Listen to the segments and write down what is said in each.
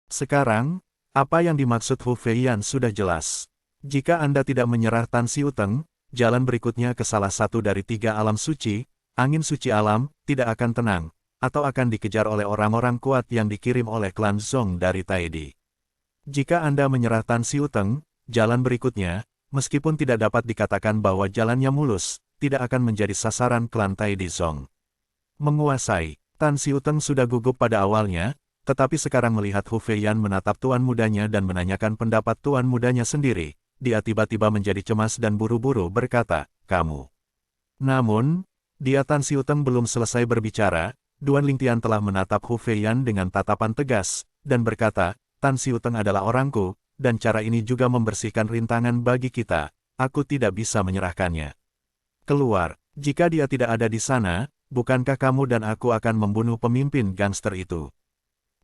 Sekarang, apa yang dimaksud Hu Feiyan sudah jelas. Jika Anda tidak menyerah Tan Siuteng, jalan berikutnya ke salah satu dari 3 alam suci, angin suci alam, tidak akan tenang, atau akan dikejar oleh orang-orang kuat yang dikirim oleh klan Zong dari Taidi. Jika Anda menyerah Tan Siuteng, jalan berikutnya, meskipun tidak dapat dikatakan bahwa jalannya mulus, tidak akan menjadi sasaran klan Taidi Zong. Menguasai, Tan Siuteng sudah gugup pada awalnya, tetapi sekarang melihat Hu Feiyan menatap tuan mudanya dan menanyakan pendapat tuan mudanya sendiri, dia tiba-tiba menjadi cemas dan buru-buru berkata, "Kamu." Namun, Tan Siuteng belum selesai berbicara, Duan Lingtian telah menatap Hu Feiyan dengan tatapan tegas, dan berkata, "Tan Siuteng adalah orangku, dan cara ini juga membersihkan rintangan bagi kita, aku tidak bisa menyerahkannya. Keluar, jika dia tidak ada di sana, bukankah kamu dan aku akan membunuh pemimpin gangster itu?"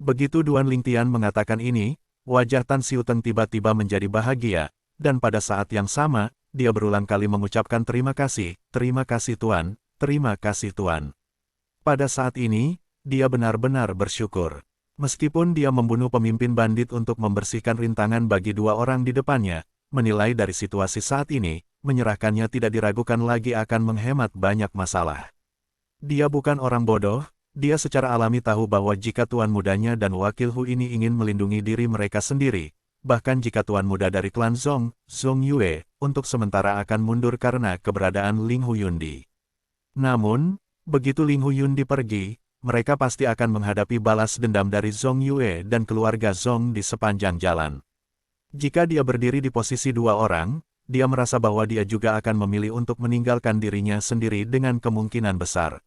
Begitu Duan Lingtian mengatakan ini, wajah Tan Siuteng tiba-tiba menjadi bahagia, dan pada saat yang sama, dia berulang kali mengucapkan terima kasih Tuan, terima kasih Tuan. Pada saat ini, dia benar-benar bersyukur. Meskipun dia membunuh pemimpin bandit untuk membersihkan rintangan bagi 2 orang di depannya, menilai dari situasi saat ini, menyerahkannya tidak diragukan lagi akan menghemat banyak masalah. Dia bukan orang bodoh. Dia secara alami tahu bahwa jika tuan mudanya dan wakil Hu ini ingin melindungi diri mereka sendiri, bahkan jika tuan muda dari klan Zong, Zong Yue, untuk sementara akan mundur karena keberadaan Ling Huyundi. Namun, begitu Ling Huyundi pergi, mereka pasti akan menghadapi balas dendam dari Zong Yue dan keluarga Zong di sepanjang jalan. Jika dia berdiri di posisi 2 orang, dia merasa bahwa dia juga akan memilih untuk meninggalkan dirinya sendiri dengan kemungkinan besar.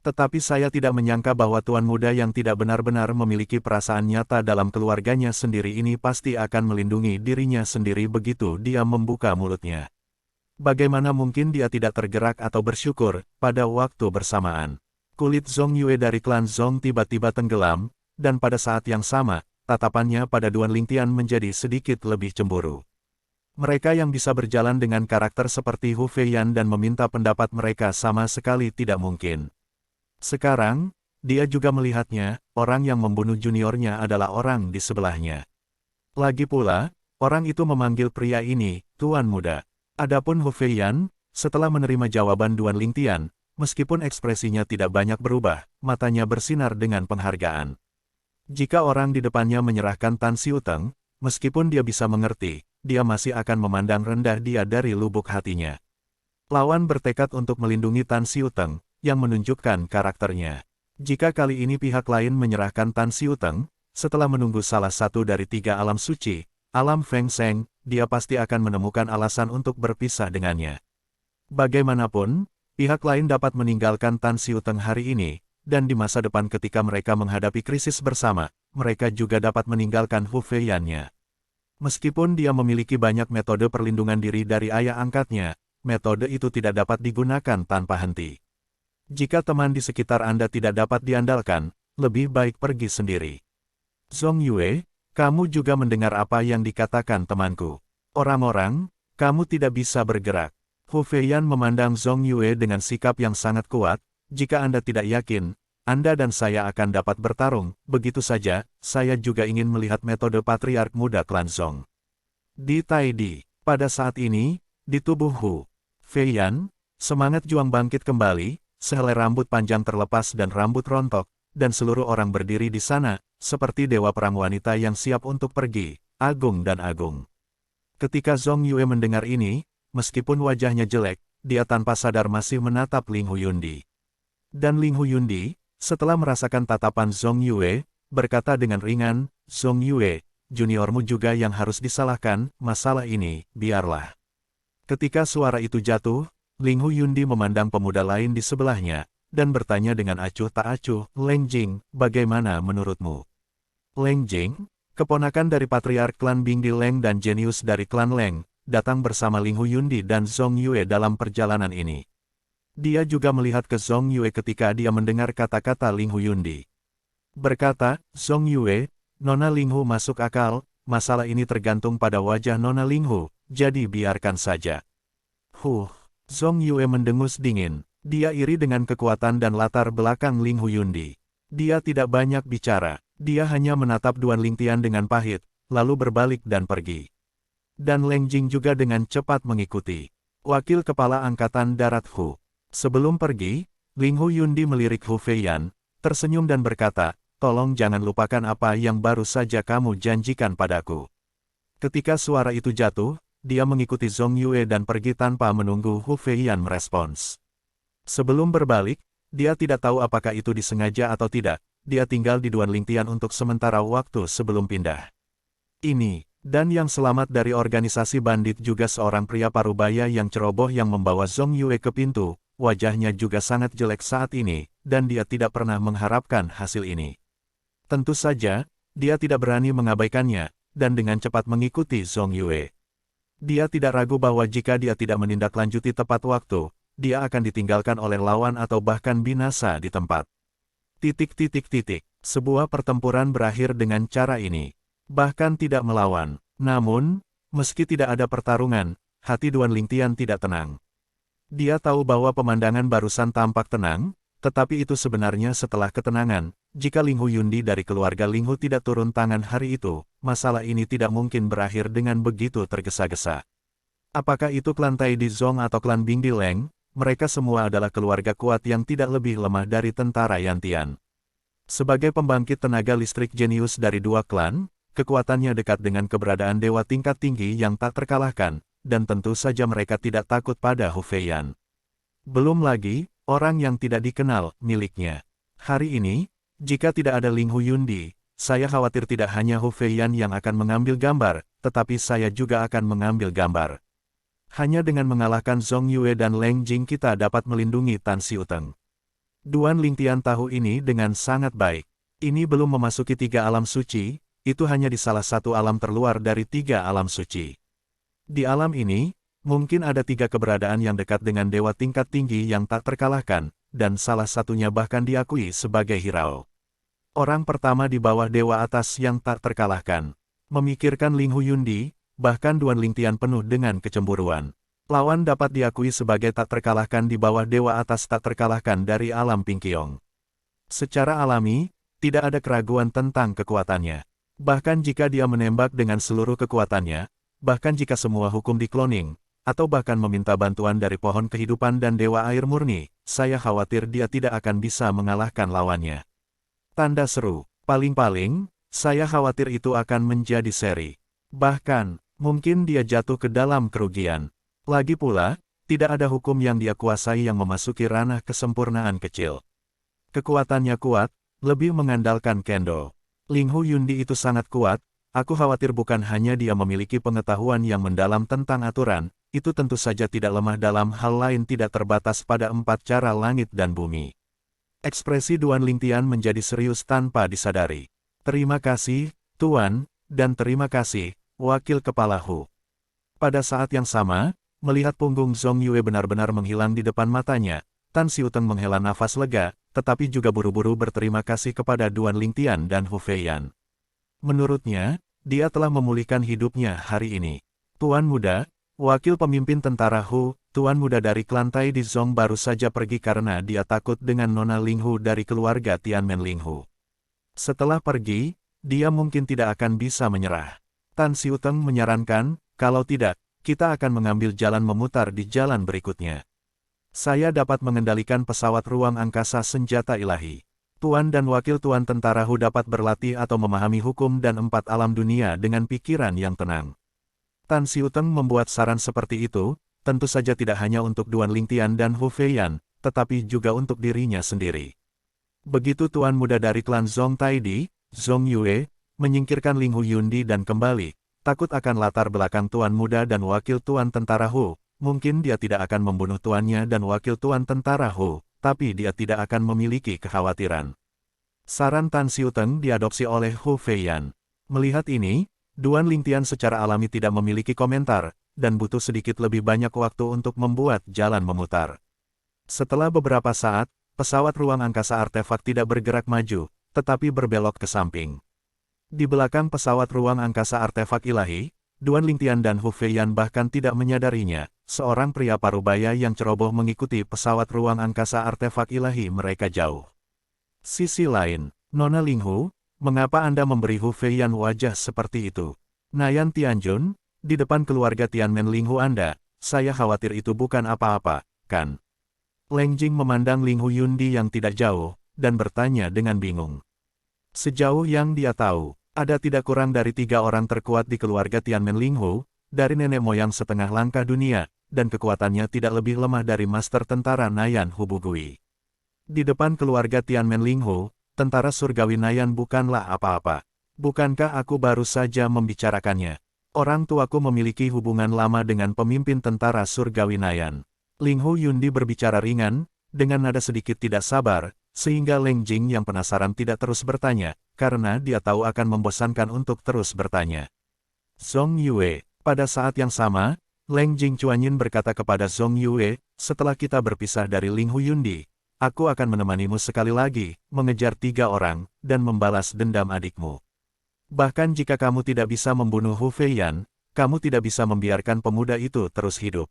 Tetapi saya tidak menyangka bahwa tuan muda yang tidak benar-benar memiliki perasaan nyata dalam keluarganya sendiri ini pasti akan melindungi dirinya sendiri begitu dia membuka mulutnya. Bagaimana mungkin dia tidak tergerak atau bersyukur pada waktu bersamaan? Kulit Zong Yue dari klan Zong tiba-tiba tenggelam, dan pada saat yang sama, tatapannya pada Duan Lingtian menjadi sedikit lebih cemburu. Mereka yang bisa berjalan dengan karakter seperti Hu Feiyan dan meminta pendapat mereka sama sekali tidak mungkin. Sekarang, dia juga melihatnya, orang yang membunuh juniornya adalah orang di sebelahnya. Lagi pula, orang itu memanggil pria ini, Tuan Muda. Adapun Hu Feiyan, setelah menerima jawaban Duan Lingtian, meskipun ekspresinya tidak banyak berubah, matanya bersinar dengan penghargaan. Jika orang di depannya menyerahkan Tan Siuteng, meskipun dia bisa mengerti, dia masih akan memandang rendah dia dari lubuk hatinya. Lawan bertekad untuk melindungi Tan Siuteng, yang menunjukkan karakternya. Jika kali ini pihak lain menyerahkan Tan Siuteng, setelah menunggu salah satu dari 3 alam suci, alam Feng Sheng, dia pasti akan menemukan alasan untuk berpisah dengannya. Bagaimanapun, pihak lain dapat meninggalkan Tan Siuteng hari ini, dan di masa depan ketika mereka menghadapi krisis bersama, mereka juga dapat meninggalkan Hu Feiyan-nya. Meskipun dia memiliki banyak metode perlindungan diri dari ayah angkatnya, metode itu tidak dapat digunakan tanpa henti. Jika teman di sekitar Anda tidak dapat diandalkan, lebih baik pergi sendiri. Zong Yue, kamu juga mendengar apa yang dikatakan temanku. Orang-orang, kamu tidak bisa bergerak. Hu Feiyan memandang Zong Yue dengan sikap yang sangat kuat. Jika Anda tidak yakin, Anda dan saya akan dapat bertarung. Begitu saja, saya juga ingin melihat metode patriark muda klan Zong. Di Taidi, pada saat ini, di tubuh Hu Feiyan, semangat juang bangkit kembali. Sehelai rambut panjang terlepas dan rambut rontok, dan seluruh orang berdiri di sana, seperti dewa perang wanita yang siap untuk pergi, agung dan agung. Ketika Zong Yue mendengar ini, meskipun wajahnya jelek, dia tanpa sadar masih menatap Ling Huyundi. Dan Ling Huyundi, setelah merasakan tatapan Zong Yue, berkata dengan ringan, "Zong Yue, juniormu juga yang harus disalahkan, masalah ini, biarlah." Ketika suara itu jatuh, Ling Huyundi memandang pemuda lain di sebelahnya, dan bertanya dengan acuh tak acuh, "Leng Jing, bagaimana menurutmu?" Leng Jing, keponakan dari patriark klan Bingdi Leng dan jenius dari klan Leng, datang bersama Ling Huyundi dan Zong Yue dalam perjalanan ini. Dia juga melihat ke Zong Yue ketika dia mendengar kata-kata Ling Huyundi. Berkata, "Zong Yue, Nona Ling Hu masuk akal, masalah ini tergantung pada wajah Nona Ling Hu, jadi biarkan saja." Zong Yue mendengus dingin. Dia iri dengan kekuatan dan latar belakang Ling Huyundi. Dia tidak banyak bicara. Dia hanya menatap Duan Lingtian dengan pahit, lalu berbalik dan pergi. Dan Leng Jing juga dengan cepat mengikuti. Wakil Kepala Angkatan Darat Hu. Sebelum pergi, Ling Hu Yundi melirik Hu Feiyan, tersenyum dan berkata, "Tolong jangan lupakan apa yang baru saja kamu janjikan padaku." Ketika suara itu jatuh, dia mengikuti Zhong Yue dan pergi tanpa menunggu Hu Feiyan merespons. Sebelum berbalik, dia tidak tahu apakah itu disengaja atau tidak, dia tinggal di Duan Lingtian untuk sementara waktu sebelum pindah. Ini, dan yang selamat dari organisasi bandit juga seorang pria parubaya yang ceroboh yang membawa Zhong Yue ke pintu, wajahnya juga sangat jelek saat ini, dan dia tidak pernah mengharapkan hasil ini. Tentu saja, dia tidak berani mengabaikannya, dan dengan cepat mengikuti Zhong Yue. Dia tidak ragu bahwa jika dia tidak menindaklanjuti tepat waktu, dia akan ditinggalkan oleh lawan atau bahkan binasa di tempat. Sebuah pertempuran berakhir dengan cara ini. Bahkan tidak melawan. Namun, meski tidak ada pertarungan, hati Duan Lingtian tidak tenang. Dia tahu bahwa pemandangan barusan tampak tenang, tetapi itu sebenarnya setelah ketenangan. Jika Ling Hu Yundi dari keluarga Ling Hu tidak turun tangan hari itu, masalah ini tidak mungkin berakhir dengan begitu tergesa-gesa. Apakah itu klan Tai Di Zong atau klan Bing Di Leng? Mereka semua adalah keluarga kuat yang tidak lebih lemah dari tentara Yantian. Sebagai pembangkit tenaga listrik jenius dari dua klan, kekuatannya dekat dengan keberadaan dewa tingkat tinggi yang tak terkalahkan, dan tentu saja mereka tidak takut pada Hu Feiyan. Belum lagi, orang yang tidak dikenal, miliknya. Hari ini, jika tidak ada Ling Hu Yundi, saya khawatir tidak hanya Hu Feiyan yang akan mengambil gambar, tetapi saya juga akan mengambil gambar. Hanya dengan mengalahkan Zhong Yue dan Leng Jing kita dapat melindungi Tan Xiuteng. Duan Lingtian tahu ini dengan sangat baik. Ini belum memasuki 3 alam suci, itu hanya di salah satu alam terluar dari 3 alam suci. Di alam ini, mungkin ada 3 keberadaan yang dekat dengan dewa tingkat tinggi yang tak terkalahkan, dan salah satunya bahkan diakui sebagai Hirao. Orang pertama di bawah dewa atas yang tak terkalahkan. Memikirkan Ling Hu Yundi, bahkan Duan Lingtian penuh dengan kecemburuan. Lawan dapat diakui sebagai tak terkalahkan di bawah dewa atas tak terkalahkan dari alam Pingqiong. Secara alami, tidak ada keraguan tentang kekuatannya. Bahkan jika dia menembak dengan seluruh kekuatannya, bahkan jika semua hukum di-cloning, atau bahkan meminta bantuan dari pohon kehidupan dan dewa air murni, saya khawatir dia tidak akan bisa mengalahkan lawannya. Tanda seru, paling-paling, saya khawatir itu akan menjadi seri. Bahkan, mungkin dia jatuh ke dalam kerugian. Lagi pula, tidak ada hukum yang dia kuasai yang memasuki ranah kesempurnaan kecil. Kekuatannya kuat, lebih mengandalkan kendo. Ling Hu Yundi itu sangat kuat, aku khawatir bukan hanya dia memiliki pengetahuan yang mendalam tentang aturan, itu tentu saja tidak lemah dalam hal lain tidak terbatas pada 4 cara langit dan bumi. Ekspresi Duan Lingtian menjadi serius tanpa disadari. Terima kasih, Tuan, dan terima kasih, Wakil Kepala Hu. Pada saat yang sama, melihat punggung Zhong Yue benar-benar menghilang di depan matanya, Tan Xiuteng menghela nafas lega, tetapi juga buru-buru berterima kasih kepada Duan Lingtian dan Hu Feiyan. Menurutnya, dia telah memulihkan hidupnya hari ini. Tuan Muda, wakil pemimpin tentara Hu, Tuan Muda dari klan Tai Di Zong baru saja pergi karena dia takut dengan Nona Ling Hu dari keluarga Tianmen Ling Hu. Setelah pergi, dia mungkin tidak akan bisa menyerah. Tan Xiuteng menyarankan, kalau tidak, kita akan mengambil jalan memutar di jalan berikutnya. Saya dapat mengendalikan pesawat ruang angkasa senjata ilahi. Tuan dan wakil tuan tentara Hu dapat berlatih atau memahami hukum dan 4 alam dunia dengan pikiran yang tenang. Tan Xiuteng membuat saran seperti itu, tentu saja tidak hanya untuk Duan Lingtian dan Hu Feiyan, tetapi juga untuk dirinya sendiri. Begitu tuan muda dari klan Zhong Taidi, Zhong Yue, menyingkirkan Ling Hu Yundi dan kembali, takut akan latar belakang tuan muda dan wakil tuan tentara Hu, mungkin dia tidak akan membunuh tuannya dan wakil tuan tentara Hu, tapi dia tidak akan memiliki kekhawatiran. Saran Tan Xiuteng diadopsi oleh Hu Feiyan. Melihat ini, Duan Lingtian secara alami tidak memiliki komentar, dan butuh sedikit lebih banyak waktu untuk membuat jalan memutar. Setelah beberapa saat, pesawat ruang angkasa artefak tidak bergerak maju, tetapi berbelok ke samping. Di belakang pesawat ruang angkasa artefak ilahi, Duan Lingtian dan Hu Feiyan bahkan tidak menyadarinya, seorang pria parubaya yang ceroboh mengikuti pesawat ruang angkasa artefak ilahi mereka jauh. Sisi lain, Nona Linghu, mengapa Anda memberi Hu Feiyan wajah seperti itu? Nayan Tianjun, di depan keluarga Tianmen Linghu Anda, saya khawatir itu bukan apa-apa, kan? Leng Jing memandang Linghu Yundi yang tidak jauh, dan bertanya dengan bingung. Sejauh yang dia tahu, ada tidak kurang dari 3 orang terkuat di keluarga Tianmen Linghu, dari nenek moyang setengah langkah dunia, dan kekuatannya tidak lebih lemah dari master tentara Nayan Hubugui. Di depan keluarga Tianmen Linghu, tentara surgawi Nayan bukanlah apa-apa. Bukankah aku baru saja membicarakannya? Orang tuaku memiliki hubungan lama dengan pemimpin tentara surgawi Nayan. Linghu Yundi berbicara ringan, dengan nada sedikit tidak sabar, sehingga Leng Jing yang penasaran tidak terus bertanya, karena dia tahu akan membosankan untuk terus bertanya. Zhong Yue, pada saat yang sama, Leng Jing Chuanyin berkata kepada Zhong Yue, setelah kita berpisah dari Linghu Yundi, aku akan menemanimu sekali lagi, mengejar 3 orang, dan membalas dendam adikmu. Bahkan jika kamu tidak bisa membunuh Hu Feiyan, kamu tidak bisa membiarkan pemuda itu terus hidup.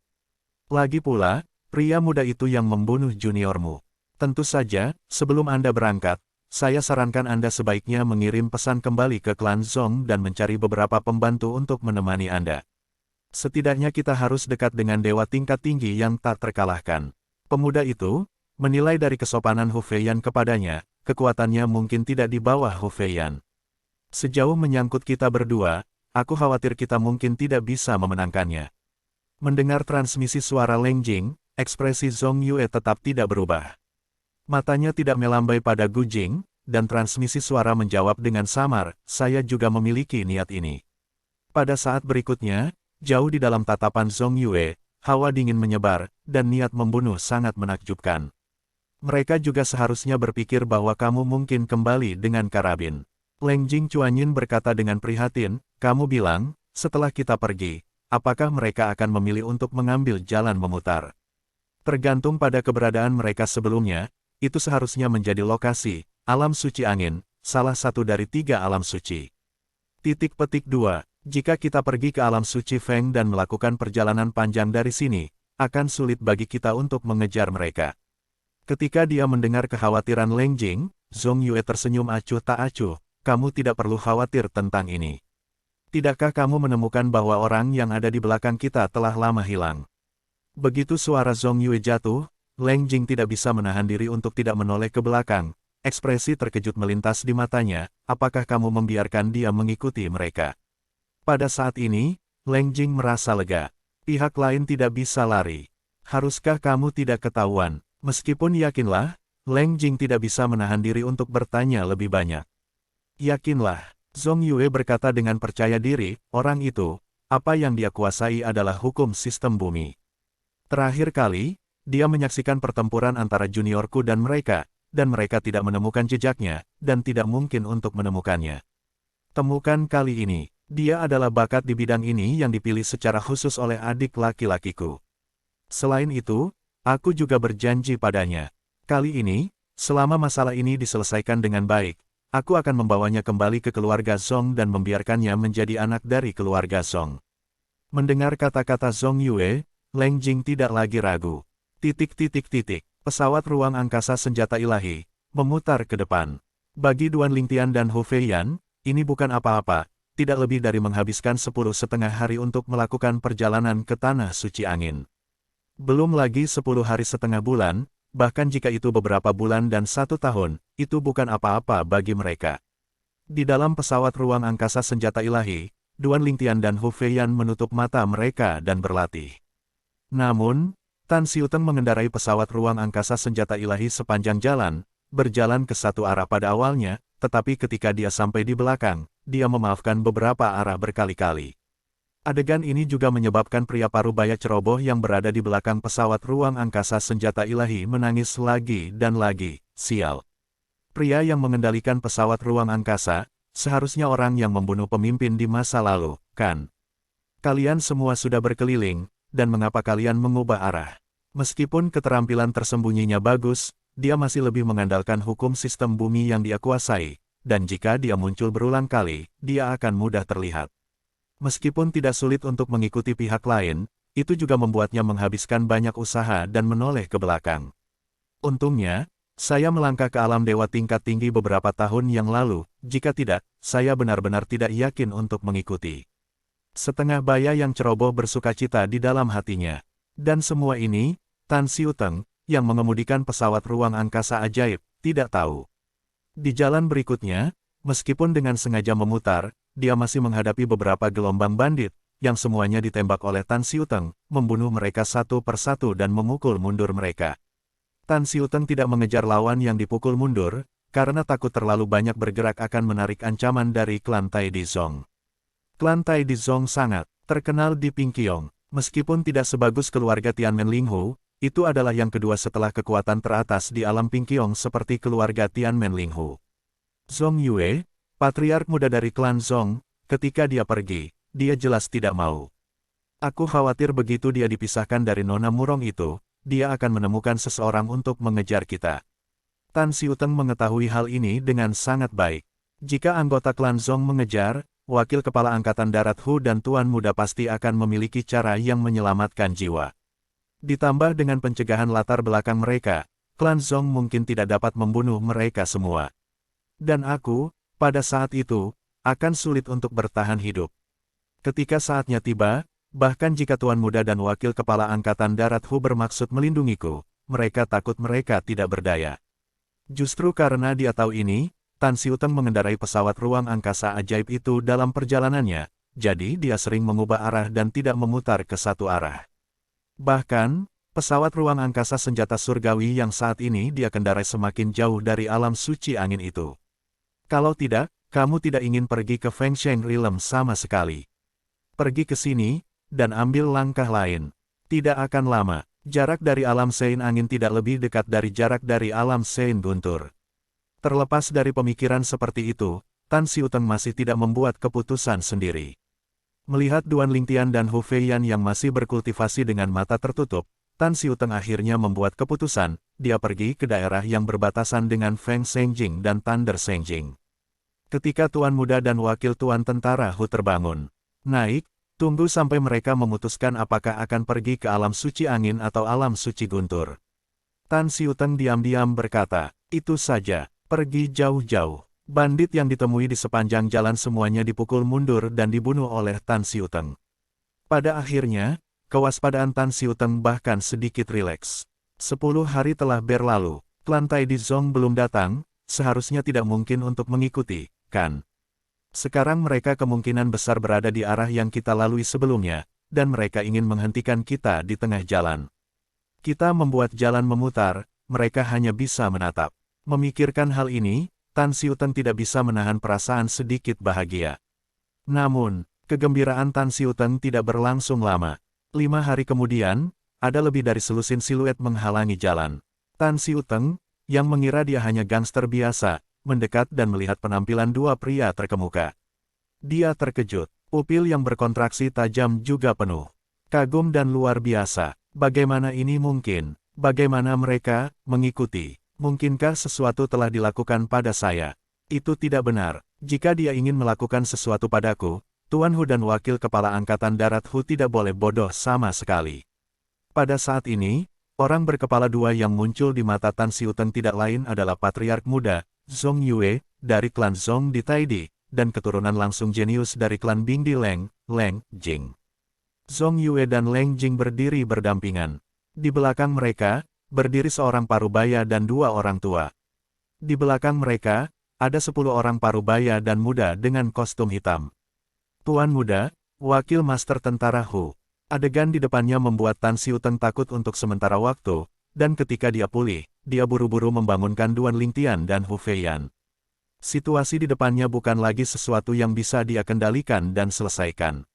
Lagi pula, pria muda itu yang membunuh juniormu. Tentu saja, sebelum Anda berangkat, saya sarankan Anda sebaiknya mengirim pesan kembali ke klan Zhong dan mencari beberapa pembantu untuk menemani Anda. Setidaknya kita harus dekat dengan dewa tingkat tinggi yang tak terkalahkan. Pemuda itu, menilai dari kesopanan Hu Feiyan kepadanya, kekuatannya mungkin tidak di bawah Hu Feiyan. Sejauh menyangkut kita berdua, aku khawatir kita mungkin tidak bisa memenangkannya. Mendengar transmisi suara Leng Jing, ekspresi Zhong Yue tetap tidak berubah. Matanya tidak melambai pada Gu Jing, dan transmisi suara menjawab dengan samar, saya juga memiliki niat ini. Pada saat berikutnya, jauh di dalam tatapan Zhong Yue, hawa dingin menyebar, dan niat membunuh sangat menakjubkan. Mereka juga seharusnya berpikir bahwa kamu mungkin kembali dengan karabin. Leng Jing Chuanyin berkata dengan prihatin, kamu bilang, setelah kita pergi, apakah mereka akan memilih untuk mengambil jalan memutar? Tergantung pada keberadaan mereka sebelumnya, itu seharusnya menjadi lokasi, alam suci angin, salah satu dari 3 alam suci. Titik petik 2. Jika kita pergi ke alam suci Feng dan melakukan perjalanan panjang dari sini, akan sulit bagi kita untuk mengejar mereka. Ketika dia mendengar kekhawatiran Leng Jing, Zhong Yue tersenyum acuh tak acuh, kamu tidak perlu khawatir tentang ini. Tidakkah kamu menemukan bahwa orang yang ada di belakang kita telah lama hilang? Begitu suara Zhong Yue jatuh, Leng Jing tidak bisa menahan diri untuk tidak menoleh ke belakang. Ekspresi terkejut melintas di matanya, apakah kamu membiarkan dia mengikuti mereka? Pada saat ini, Leng Jing merasa lega. Pihak lain tidak bisa lari. Haruskah kamu tidak ketahuan? Meskipun yakinlah, Leng Jing tidak bisa menahan diri untuk bertanya lebih banyak. Yakinlah, Zhong Yue berkata dengan percaya diri, orang itu, apa yang dia kuasai adalah hukum sistem bumi. Terakhir kali, dia menyaksikan pertempuran antara juniorku dan mereka tidak menemukan jejaknya, dan tidak mungkin untuk menemukannya. Temukan kali ini, dia adalah bakat di bidang ini yang dipilih secara khusus oleh adik laki-lakiku. Selain itu, aku juga berjanji padanya. Kali ini, selama masalah ini diselesaikan dengan baik, aku akan membawanya kembali ke keluarga Zhong dan membiarkannya menjadi anak dari keluarga Zhong. Mendengar kata-kata Zhong Yue, Leng Jing tidak lagi ragu. Pesawat ruang angkasa senjata ilahi, memutar ke depan. Bagi Duan Lingtian dan Hu Feiyan, ini bukan apa-apa, tidak lebih dari menghabiskan 10,5 hari untuk melakukan perjalanan ke Tanah Suci Angin. Belum lagi 10 hari setengah bulan, bahkan jika itu beberapa bulan dan 1 tahun, itu bukan apa-apa bagi mereka. Di dalam pesawat ruang angkasa senjata ilahi, Duan Lingtian dan Hu Feiyan menutup mata mereka dan berlatih. Namun, Tan Xiuteng mengendarai pesawat ruang angkasa senjata ilahi sepanjang jalan, berjalan ke satu arah pada awalnya, tetapi ketika dia sampai di belakang, dia memaafkan beberapa arah berkali-kali. Adegan ini juga menyebabkan pria parubaya ceroboh yang berada di belakang pesawat ruang angkasa senjata ilahi menangis lagi dan lagi, sial. Pria yang mengendalikan pesawat ruang angkasa, seharusnya orang yang membunuh pemimpin di masa lalu, kan? Kalian semua sudah berkeliling, dan mengapa kalian mengubah arah? Meskipun keterampilan tersembunyinya bagus, dia masih lebih mengandalkan hukum sistem bumi yang dia kuasai, dan jika dia muncul berulang kali, dia akan mudah terlihat. Meskipun tidak sulit untuk mengikuti pihak lain, itu juga membuatnya menghabiskan banyak usaha dan menoleh ke belakang. Untungnya, Saya melangkah ke alam dewa tingkat tinggi beberapa tahun yang lalu, jika tidak, saya benar-benar tidak yakin untuk mengikuti. Setengah baya yang ceroboh bersukacita di dalam hatinya. Dan semua ini, Tan Xiuteng, yang mengemudikan pesawat ruang angkasa ajaib, tidak tahu. Di jalan berikutnya, meskipun dengan sengaja memutar, dia masih menghadapi beberapa gelombang bandit, yang semuanya ditembak oleh Tan Xiuteng, membunuh mereka satu persatu dan memukul mundur mereka. Tan Xiuteng tidak mengejar lawan yang dipukul mundur, karena takut terlalu banyak bergerak akan menarik ancaman dari klan Tai Di Zong. Klan Tai Di Zong sangat terkenal di Pingqiong, meskipun tidak sebagus keluarga Tianmen Linghu, itu adalah yang kedua setelah kekuatan teratas di alam Pingqiong seperti keluarga Tianmen Linghu. Zong Yue, patriark muda dari klan Zong, ketika dia pergi, dia jelas tidak mau. Aku khawatir begitu dia dipisahkan dari Nona Murong itu, dia akan menemukan seseorang untuk mengejar kita. Tan Xiuteng mengetahui hal ini dengan sangat baik. Jika anggota klan Zong mengejar, wakil kepala angkatan darat Hu dan Tuan Muda pasti akan memiliki cara yang menyelamatkan jiwa. Ditambah dengan pencegahan latar belakang mereka, klan Zong mungkin tidak dapat membunuh mereka semua. Dan aku, pada saat itu, akan sulit untuk bertahan hidup. Ketika saatnya tiba, bahkan jika Tuan Muda dan wakil kepala angkatan darat Hu bermaksud melindungiku, mereka takut mereka tidak berdaya. Justru karena dia tahu ini, Tan Xiuteng mengendarai pesawat ruang angkasa ajaib itu dalam perjalanannya, jadi dia sering mengubah arah dan tidak memutar ke satu arah. Bahkan, pesawat ruang angkasa senjata surgawi yang saat ini dia kendarai semakin jauh dari alam suci angin itu. Kalau tidak, kamu tidak ingin pergi ke Feng Sheng Realm sama sekali. Pergi ke sini, dan ambil langkah lain. Tidak akan lama, jarak dari alam Sein angin tidak lebih dekat dari jarak dari alam Sein guntur. Terlepas dari pemikiran seperti itu, Tan Xiuteng masih tidak membuat keputusan sendiri. Melihat Duan Lingtian dan Hu Feiyan yang masih berkultivasi dengan mata tertutup, Tan Xiuteng akhirnya membuat keputusan, dia pergi ke daerah yang berbatasan dengan Feng Shengjing dan Thunder Shengjing. Ketika Tuan Muda dan Wakil Tuan Tentara Hu terbangun, naik, tunggu sampai mereka memutuskan apakah akan pergi ke alam suci angin atau alam suci guntur. Tan Xiuteng diam-diam berkata, itu saja, pergi jauh-jauh. Bandit yang ditemui di sepanjang jalan semuanya dipukul mundur dan dibunuh oleh Tan Xiuteng. Pada akhirnya, kewaspadaan Tan Xiuteng bahkan sedikit rileks. 10 hari telah berlalu, klan Tai Di Zong belum datang, seharusnya tidak mungkin untuk mengikuti, kan? Sekarang mereka kemungkinan besar berada di arah yang kita lalui sebelumnya, dan mereka ingin menghentikan kita di tengah jalan. Kita membuat jalan memutar, mereka hanya bisa menatap. Memikirkan hal ini, Tan Xiuteng tidak bisa menahan perasaan sedikit bahagia. Namun, kegembiraan Tan Xiuteng tidak berlangsung lama. 5 hari kemudian, ada lebih dari selusin siluet menghalangi jalan. Tan Xiuteng, yang mengira dia hanya gangster biasa, mendekat dan melihat penampilan dua pria terkemuka. Dia terkejut, pupil yang berkontraksi tajam juga penuh. Kagum dan luar biasa, bagaimana ini mungkin? Bagaimana mereka mengikuti? Mungkinkah sesuatu telah dilakukan pada saya? Itu tidak benar. Jika dia ingin melakukan sesuatu padaku, Tuan Hu dan Wakil Kepala Angkatan Darat Hu tidak boleh bodoh sama sekali. Pada saat ini, orang berkepala dua yang muncul di mata Tan Xiuteng tidak lain adalah Patriark Muda, Zong Yue, dari klan Zong di Taidi, dan keturunan langsung jenius dari klan Bingdi Leng, Leng Jing. Zong Yue dan Leng Jing berdiri berdampingan. Di belakang mereka, berdiri seorang parubaya dan 2 orang tua. Di belakang mereka, ada 10 orang parubaya dan muda dengan kostum hitam. Tuan Muda, Wakil Master Tentara Hu. Adegan di depannya membuat Tan Xiuteng takut untuk sementara waktu, dan ketika dia pulih, dia buru-buru membangunkan Duan Lingtian dan Hu Feiyan. Situasi di depannya bukan lagi sesuatu yang bisa dia kendalikan dan selesaikan.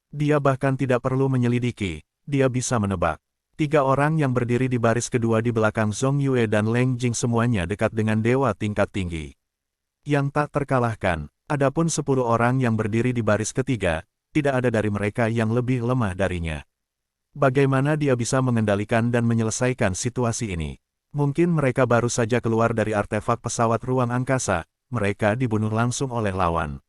Dia bahkan tidak perlu menyelidiki, dia bisa menebak. 3 orang yang berdiri di baris kedua di belakang Zong Yue dan Leng Jing semuanya dekat dengan dewa tingkat tinggi. Yang tak terkalahkan, adapun 10 orang yang berdiri di baris ketiga, tidak ada dari mereka yang lebih lemah darinya. Bagaimana dia bisa mengendalikan dan menyelesaikan situasi ini? Mungkin mereka baru saja keluar dari artefak pesawat ruang angkasa, mereka dibunuh langsung oleh lawan.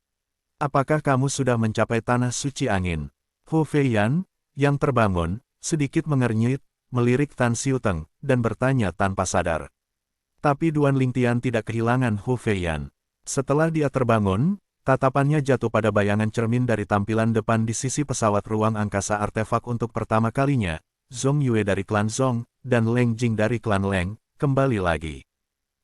Apakah kamu sudah mencapai tanah suci angin? Hu Feiyan, yang terbangun, sedikit mengernyit, melirik Tan Xiuteng, dan bertanya tanpa sadar. Tapi Duan Lingtian tidak kehilangan Hu Feiyan. Setelah dia terbangun, tatapannya jatuh pada bayangan cermin dari tampilan depan di sisi pesawat ruang angkasa artefak untuk pertama kalinya. Zhong Yue dari klan Zhong, dan Leng Jing dari klan Leng, kembali lagi.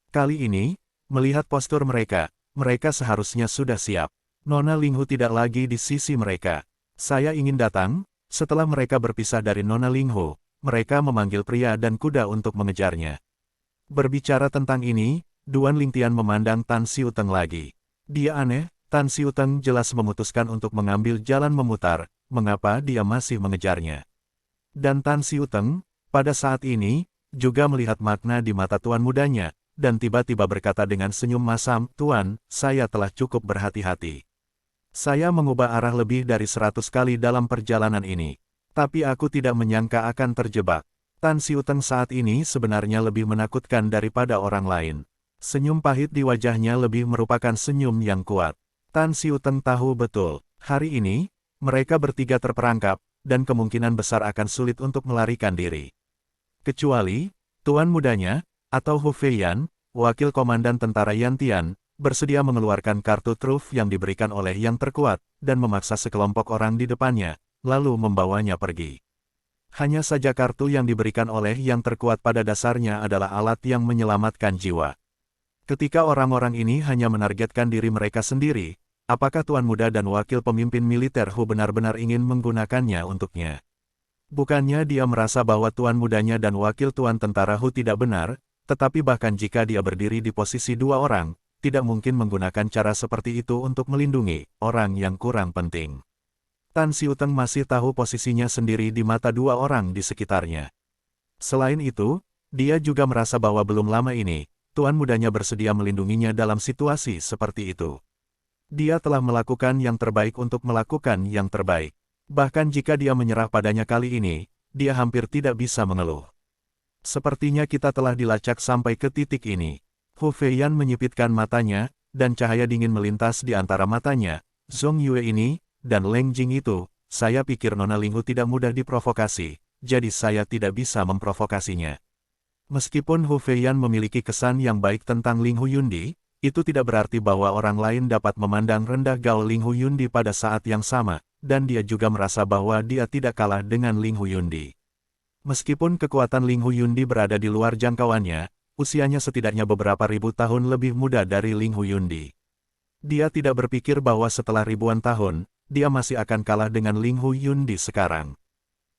Kali ini, melihat postur mereka, mereka seharusnya sudah siap. Nona Linghu tidak lagi di sisi mereka. Saya ingin datang. Setelah mereka berpisah dari Nona Linghu, mereka memanggil pria dan kuda untuk mengejarnya. Berbicara tentang ini, Duan Lingtian memandang Tan Xiuteng lagi. Dia aneh, Tan Xiuteng jelas memutuskan untuk mengambil jalan memutar, mengapa dia masih mengejarnya. Dan Tan Xiuteng, pada saat ini, juga melihat makna di mata tuan mudanya, dan tiba-tiba berkata dengan senyum masam, "Tuan, saya telah cukup berhati-hati. Saya mengubah arah lebih dari 100 kali dalam perjalanan ini. Tapi aku tidak menyangka akan terjebak." Tan Xiuteng saat ini sebenarnya lebih menakutkan daripada orang lain. Senyum pahit di wajahnya lebih merupakan senyum yang kuat. Tan Xiuteng tahu betul, hari ini, mereka bertiga terperangkap, dan kemungkinan besar akan sulit untuk melarikan diri. Kecuali, tuan mudanya, atau Hu Feiyan, wakil komandan tentara Yantian, bersedia mengeluarkan kartu truf yang diberikan oleh yang terkuat, dan memaksa sekelompok orang di depannya, lalu membawanya pergi. Hanya saja kartu yang diberikan oleh yang terkuat pada dasarnya adalah alat yang menyelamatkan jiwa. Ketika orang-orang ini hanya menargetkan diri mereka sendiri, apakah tuan muda dan wakil pemimpin militer Hu benar-benar ingin menggunakannya untuknya? Bukannya dia merasa bahwa tuan mudanya dan wakil tuan tentara Hu tidak benar, tetapi bahkan jika dia berdiri di posisi dua orang, tidak mungkin menggunakan cara seperti itu untuk melindungi orang yang kurang penting. Tan Xiuteng masih tahu posisinya sendiri di mata dua orang di sekitarnya. Selain itu, dia juga merasa bahwa belum lama ini, tuan mudanya bersedia melindunginya dalam situasi seperti itu. Dia telah melakukan yang terbaik untuk melakukan yang terbaik. Bahkan jika dia menyerah padanya kali ini, dia hampir tidak bisa mengeluh. Sepertinya kita telah dilacak sampai ke titik ini. Hu Feiyan menyipitkan matanya, dan cahaya dingin melintas di antara matanya. Zhong Yue ini, dan Leng Jing itu, saya pikir Nona Linghu tidak mudah diprovokasi, jadi saya tidak bisa memprovokasinya. Meskipun Hu Feiyan memiliki kesan yang baik tentang Linghu Yundi, itu tidak berarti bahwa orang lain dapat memandang rendah gaul Linghu Yundi pada saat yang sama, dan dia juga merasa bahwa dia tidak kalah dengan Linghu Yundi. Meskipun kekuatan Linghu Yundi berada di luar jangkauannya, usianya setidaknya beberapa ribu tahun lebih muda dari Linghu Yundi. Dia tidak berpikir bahwa setelah ribuan tahun, dia masih akan kalah dengan Linghu Yundi sekarang.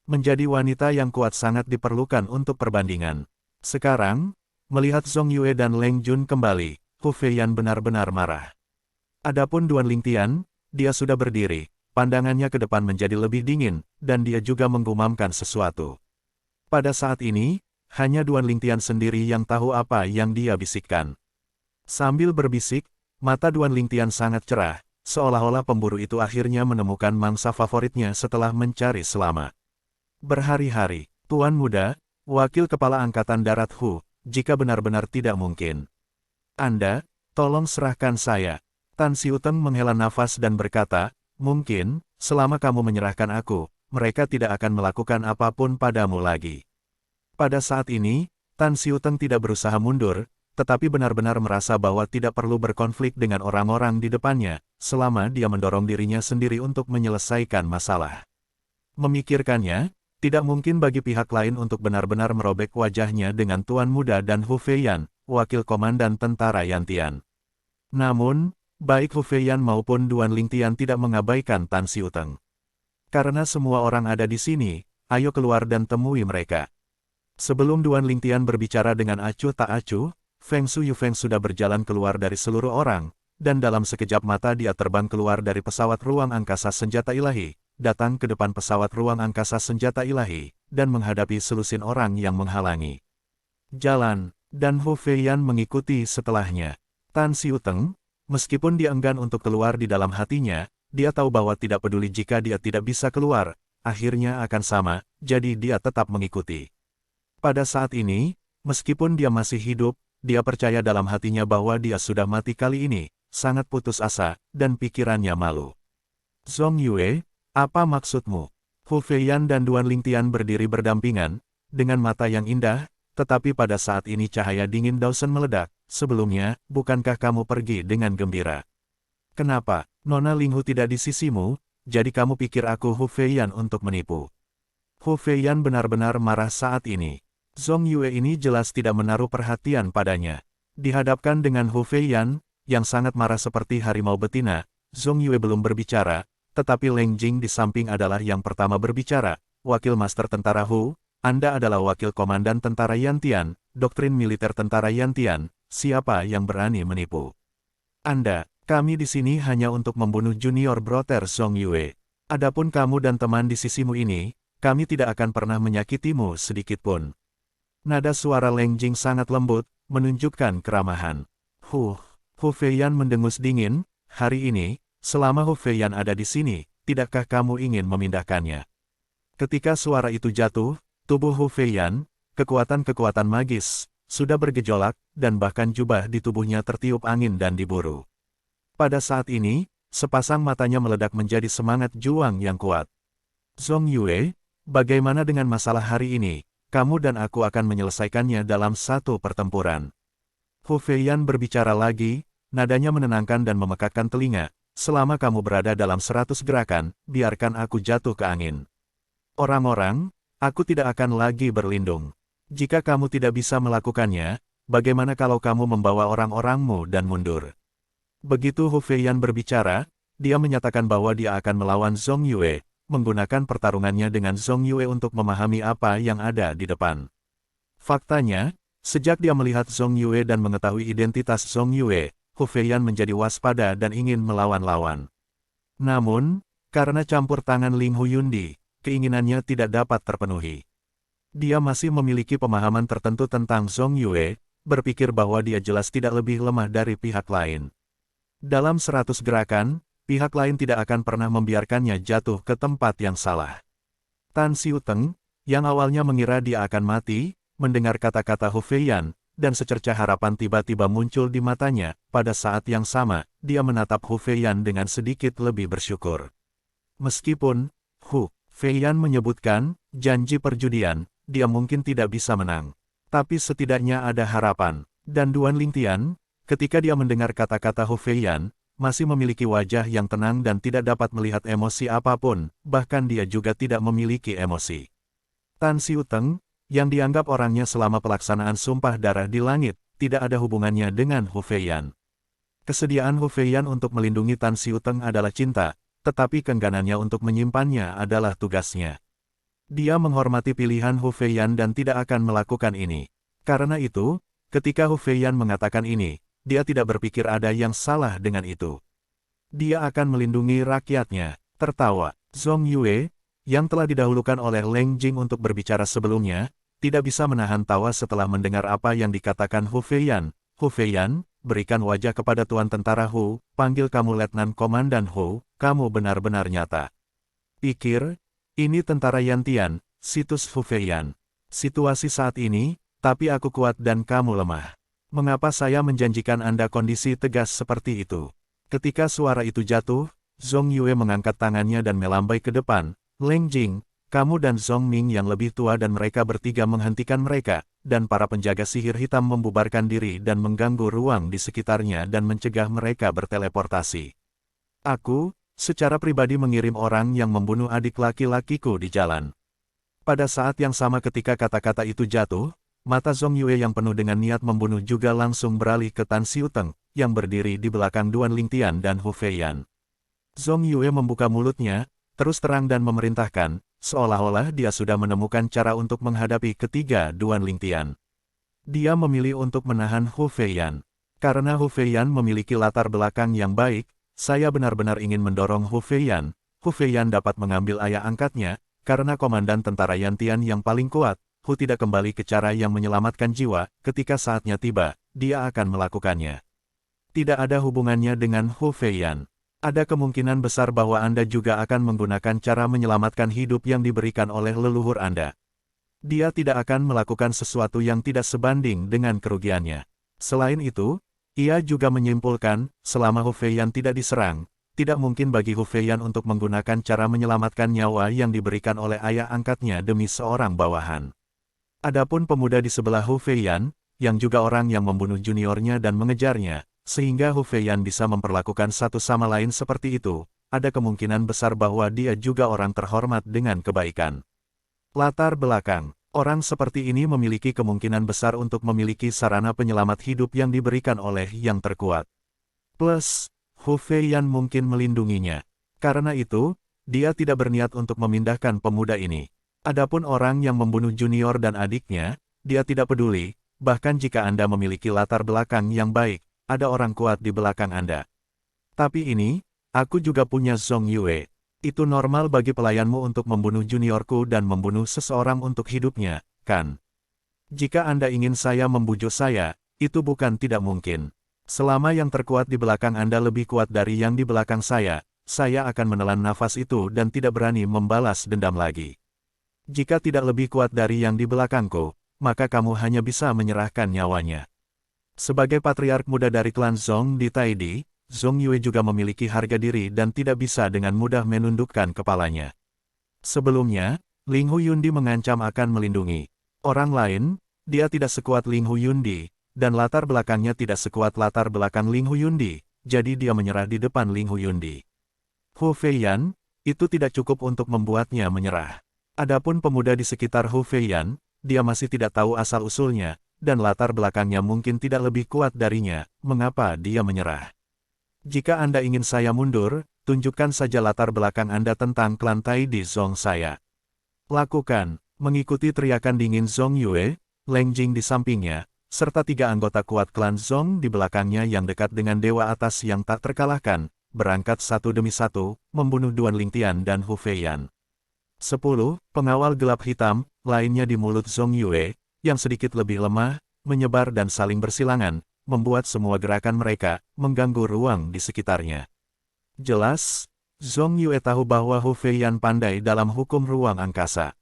Menjadi wanita yang kuat sangat diperlukan untuk perbandingan. Sekarang, melihat Zhong Yue dan Leng Jun kembali, Hu Feiyan benar-benar marah. Adapun Duan Lingtian, dia sudah berdiri, pandangannya ke depan menjadi lebih dingin, dan dia juga menggumamkan sesuatu. Pada saat ini, hanya Duan Lingtian sendiri yang tahu apa yang dia bisikkan. Sambil berbisik, mata Duan Lingtian sangat cerah, seolah-olah pemburu itu akhirnya menemukan mangsa favoritnya setelah mencari selama berhari-hari. Tuan muda, wakil kepala angkatan darat Hu, jika benar-benar tidak mungkin. Anda, tolong serahkan saya. Tan Xiuteng menghela nafas dan berkata, mungkin, selama kamu menyerahkan aku, mereka tidak akan melakukan apapun padamu lagi. Pada saat ini, Tan Xiuteng tidak berusaha mundur, tetapi benar-benar merasa bahwa tidak perlu berkonflik dengan orang-orang di depannya, selama dia mendorong dirinya sendiri untuk menyelesaikan masalah. Memikirkannya, tidak mungkin bagi pihak lain untuk benar-benar merobek wajahnya dengan Tuan Muda dan Hu Feiyan, wakil komandan tentara Yantian. Namun, baik Hu Feiyan maupun Duan Lingtian tidak mengabaikan Tan Xiuteng. Karena semua orang ada di sini, ayo keluar dan temui mereka. Sebelum Duan Lingtian berbicara dengan acuh tak acuh, Feng Shuyufeng sudah berjalan keluar dari seluruh orang, dan dalam sekejap mata dia terbang keluar dari pesawat ruang angkasa senjata ilahi, datang ke depan pesawat ruang angkasa senjata ilahi, dan menghadapi selusin orang yang menghalangi jalan, dan Hu Feiyan mengikuti setelahnya. Tan Xiuteng, meskipun dia enggan untuk keluar di dalam hatinya, dia tahu bahwa tidak peduli jika dia tidak bisa keluar, akhirnya akan sama, jadi dia tetap mengikuti. Pada saat ini, meskipun dia masih hidup, dia percaya dalam hatinya bahwa dia sudah mati kali ini, sangat putus asa, dan pikirannya malu. Zhong Yue, apa maksudmu? Hu Feiyan dan Duan Lingtian berdiri berdampingan, dengan mata yang indah, tetapi pada saat ini cahaya dingin Dawson meledak. Sebelumnya, bukankah kamu pergi dengan gembira? Kenapa, Nona Linghu tidak di sisimu, jadi kamu pikir aku Hu Feiyan untuk menipu? Hu Feiyan benar-benar marah saat ini. Zhong Yue ini jelas tidak menaruh perhatian padanya. Dihadapkan dengan Hu Feiyan, yang sangat marah seperti harimau betina, Zhong Yue belum berbicara, tetapi Leng Jing di samping adalah yang pertama berbicara. Wakil Master Tentara Hu, Anda adalah wakil komandan tentara Yantian, doktrin militer tentara Yantian, siapa yang berani menipu? Anda, kami di sini hanya untuk membunuh junior brother Zhong Yue. Adapun kamu dan teman di sisimu ini, kami tidak akan pernah menyakitimu sedikitpun. Nada suara Leng Jing sangat lembut, menunjukkan keramahan. Hu Feiyan mendengus dingin, hari ini, selama Hu Feiyan ada di sini, tidakkah kamu ingin memindahkannya? Ketika suara itu jatuh, tubuh Hu Feiyan, kekuatan-kekuatan magis, sudah bergejolak, dan bahkan jubah di tubuhnya tertiup angin dan diburu. Pada saat ini, sepasang matanya meledak menjadi semangat juang yang kuat. Zhong Yue, bagaimana dengan masalah hari ini? Kamu dan aku akan menyelesaikannya dalam satu pertempuran. Hu Feiyan berbicara lagi, nadanya menenangkan dan memekakkan telinga. Selama kamu berada dalam 100 gerakan, biarkan aku jatuh ke angin. Orang-orang, aku tidak akan lagi berlindung. Jika kamu tidak bisa melakukannya, bagaimana kalau kamu membawa orang-orangmu dan mundur? Begitu Hu Feiyan berbicara, dia menyatakan bahwa dia akan melawan Zhong Yue, menggunakan pertarungannya dengan Zhong Yue untuk memahami apa yang ada di depan. Faktanya, sejak dia melihat Zhong Yue dan mengetahui identitas Zhong Yue, Hu Feiyan menjadi waspada dan ingin melawan-lawan. Namun, karena campur tangan Ling Huyundi, keinginannya tidak dapat terpenuhi. Dia masih memiliki pemahaman tertentu tentang Zhong Yue, berpikir bahwa dia jelas tidak lebih lemah dari pihak lain. Dalam 100 gerakan, pihak lain tidak akan pernah membiarkannya jatuh ke tempat yang salah. Tan Xiuteng, yang awalnya mengira dia akan mati, mendengar kata-kata Hu Feiyan, dan secercah harapan tiba-tiba muncul di matanya. Pada saat yang sama, dia menatap Hu Feiyan dengan sedikit lebih bersyukur. Meskipun Hu Feiyan menyebutkan janji perjudian, dia mungkin tidak bisa menang. Tapi setidaknya ada harapan. Dan Duan Lingtian, ketika dia mendengar kata-kata Hu Feiyan, masih memiliki wajah yang tenang dan tidak dapat melihat emosi apapun, bahkan dia juga tidak memiliki emosi. Tan Xiuteng, yang dianggap orangnya selama pelaksanaan sumpah darah di langit, tidak ada hubungannya dengan Hu Feiyan. Kesediaan Hu Feiyan untuk melindungi Tan Xiuteng adalah cinta, tetapi keengganannya untuk menyimpannya adalah tugasnya. Dia menghormati pilihan Hu Feiyan dan tidak akan melakukan ini. Karena itu, ketika Hu Feiyan mengatakan ini, dia tidak berpikir ada yang salah dengan itu. Dia akan melindungi rakyatnya. Tertawa, Zhong Yue, yang telah didahulukan oleh Leng Jing untuk berbicara sebelumnya, tidak bisa menahan tawa setelah mendengar apa yang dikatakan Hu Feiyan. Hu Feiyan, berikan wajah kepada Tuan Tentara Hu, panggil kamu Letnan Komandan Hu, kamu benar-benar nyata. Pikir, ini tentara Yantian, situs Hu Feiyan. Situasi saat ini, tapi aku kuat dan kamu lemah. Mengapa saya menjanjikan Anda kondisi tegas seperti itu? Ketika suara itu jatuh, Zhong Yue mengangkat tangannya dan melambai ke depan. Leng Jing, kamu dan Zhong Ming yang lebih tua dan mereka bertiga menghentikan mereka, dan para penjaga sihir hitam membubarkan diri dan mengganggu ruang di sekitarnya dan mencegah mereka berteleportasi. Aku, secara pribadi mengirim orang yang membunuh adik laki-lakiku di jalan. Pada saat yang sama ketika kata-kata itu jatuh, mata Zhong Yue yang penuh dengan niat membunuh juga langsung beralih ke Tan Xiuteng, yang berdiri di belakang Duan Lingtian dan Hu Feiyan. Zhong Yue membuka mulutnya, terus terang dan memerintahkan, seolah-olah dia sudah menemukan cara untuk menghadapi ketiga Duan Lingtian. Dia memilih untuk menahan Hu Feiyan. Karena Hu Feiyan memiliki latar belakang yang baik, saya benar-benar ingin mendorong Hu Feiyan. Hu Feiyan dapat mengambil ayah angkatnya, karena komandan tentara Yantian yang paling kuat. Hu tidak kembali ke cara yang menyelamatkan jiwa, ketika saatnya tiba, dia akan melakukannya. Tidak ada hubungannya dengan Hu Feiyan. Ada kemungkinan besar bahwa Anda juga akan menggunakan cara menyelamatkan hidup yang diberikan oleh leluhur Anda. Dia tidak akan melakukan sesuatu yang tidak sebanding dengan kerugiannya. Selain itu, ia juga menyimpulkan, selama Hu Feiyan tidak diserang, tidak mungkin bagi Hu Feiyan untuk menggunakan cara menyelamatkan nyawa yang diberikan oleh ayah angkatnya demi seorang bawahan. Adapun pemuda di sebelah Hu Feiyan, yang juga orang yang membunuh juniornya dan mengejarnya, sehingga Hu Feiyan bisa memperlakukan satu sama lain seperti itu, ada kemungkinan besar bahwa dia juga orang terhormat dengan kebaikan. Latar belakang. Orang seperti ini memiliki kemungkinan besar untuk memiliki sarana penyelamat hidup yang diberikan oleh yang terkuat. Plus, Hu Feiyan mungkin melindunginya. Karena itu, dia tidak berniat untuk memindahkan pemuda ini. Adapun orang yang membunuh junior dan adiknya, dia tidak peduli, bahkan jika Anda memiliki latar belakang yang baik, ada orang kuat di belakang Anda. Tapi ini, aku juga punya Zhong Yue. Itu normal bagi pelayanmu untuk membunuh juniorku dan membunuh seseorang untuk hidupnya, kan? Jika Anda ingin saya membujuk saya, itu bukan tidak mungkin. Selama yang terkuat di belakang Anda lebih kuat dari yang di belakang saya akan menelan nafas itu dan tidak berani membalas dendam lagi. Jika tidak lebih kuat dari yang di belakangku, maka kamu hanya bisa menyerahkan nyawanya. Sebagai patriark muda dari klan Zhong di Taidi, Zhong Yue juga memiliki harga diri dan tidak bisa dengan mudah menundukkan kepalanya. Sebelumnya, Ling Hu Yundi mengancam akan melindungi orang lain, dia tidak sekuat Ling Hu Yundi, dan latar belakangnya tidak sekuat latar belakang Ling Hu Yundi, jadi dia menyerah di depan Ling Hu Yundi. Hu Feiyan, itu tidak cukup untuk membuatnya menyerah. Adapun pemuda di sekitar Hu Feiyan, dia masih tidak tahu asal-usulnya, dan latar belakangnya mungkin tidak lebih kuat darinya, mengapa dia menyerah. Jika Anda ingin saya mundur, tunjukkan saja latar belakang Anda tentang klan Taidi Zhong saya. Lakukan, mengikuti teriakan dingin Zhong Yue, Leng Jing di sampingnya, serta 3 anggota kuat klan Zhong di belakangnya yang dekat dengan Dewa Atas yang tak terkalahkan, berangkat satu demi satu, membunuh Duan Lingtian dan Hu Feiyan. 10 pengawal gelap hitam, lainnya di mulut Zhong Yue, yang sedikit lebih lemah, menyebar dan saling bersilangan, membuat semua gerakan mereka mengganggu ruang di sekitarnya. Jelas, Zhong Yue tahu bahwa Hu Feiyan pandai dalam hukum ruang angkasa.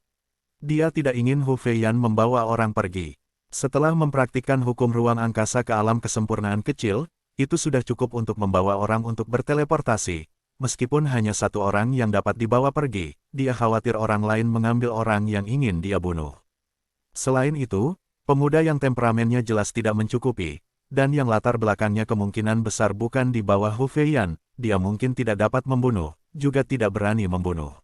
Dia tidak ingin Hu Feiyan membawa orang pergi. Setelah mempraktikkan hukum ruang angkasa ke alam kesempurnaan kecil, itu sudah cukup untuk membawa orang untuk berteleportasi. Meskipun hanya satu orang yang dapat dibawa pergi, dia khawatir orang lain mengambil orang yang ingin dia bunuh. Selain itu, pemuda yang temperamennya jelas tidak mencukupi, dan yang latar belakangnya kemungkinan besar bukan di bawah Hu Feiyan, dia mungkin tidak dapat membunuh, juga tidak berani membunuh.